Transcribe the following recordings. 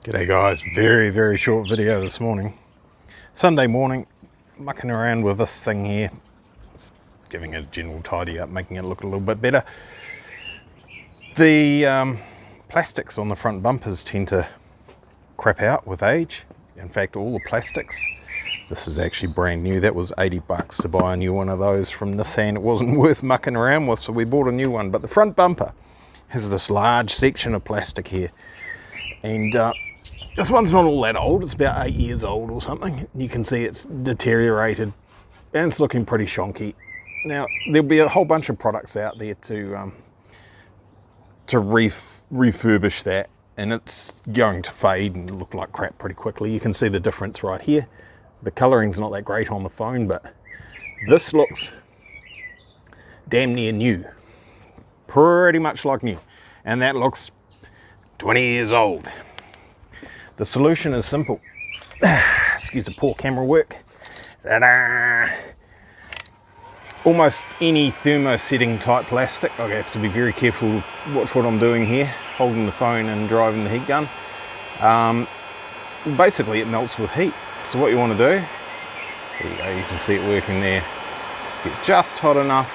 G'day guys, very short video this morning. Sunday morning, mucking around with this thing here. Just giving it a general tidy up, making it look a little bit better. The plastics on the front bumpers tend to crap out with age. In fact, all the plastics. This is actually brand new. That was 80 bucks to buy a new one of those from Nissan. It wasn't worth mucking around with, so we bought a new one. But the front bumper has this large section of plastic here. And this one's not all that old. It's about 8 years old or something. You can see it's deteriorated and it's looking pretty shonky. Now, there'll be a whole bunch of products out there to refurbish that, and it's going to fade and look like crap pretty quickly. You can see the difference right here. The coloring's not that great on the phone, but this looks damn near new. Pretty much like new. And that looks 20 years old. The solution is simple. Excuse the poor camera work. Ta-da! Almost any thermosetting type plastic. I have to be very careful to watch what I'm doing here, holding the phone and driving the heat gun. Basically it melts with heat. So what you want to do, there you go, you can see it working there. Get just hot enough,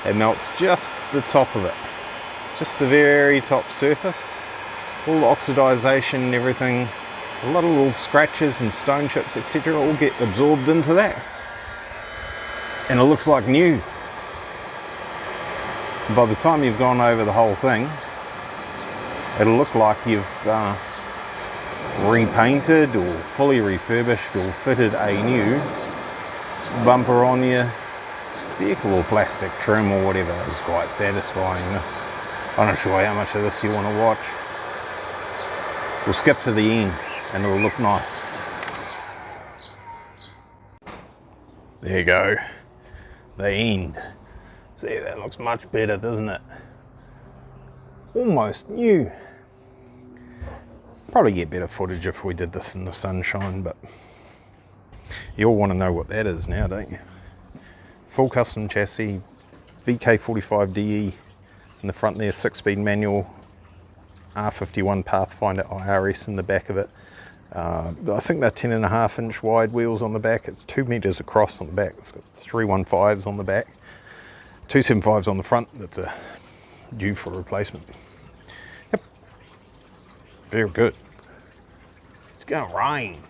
it melts just the top of it. Just the very top surface. All the oxidization and everything, a lot of little scratches and stone chips, etc. all get absorbed into that. And it looks like new. By the time you've gone over the whole thing, it'll look like you've repainted or fully refurbished or fitted a new bumper on your vehicle or plastic trim or whatever. It's quite satisfying. I'm not sure how much of this you want to watch. We'll skip to the end and it'll look nice. There you go, the end. See, that looks much better, doesn't it? Almost new. Probably get better footage if we did this in the sunshine, but you all want to know what that is now, don't you? Full custom chassis, VK45DE in the front there, 6-speed manual, R51 Pathfinder IRS in the back of it. I think they're 10.5 inch wide wheels on the back. It's 2 meters across on the back. It's got 315s on the back, 275s on the front. That's due for replacement. Yep, very good. It's gonna rain.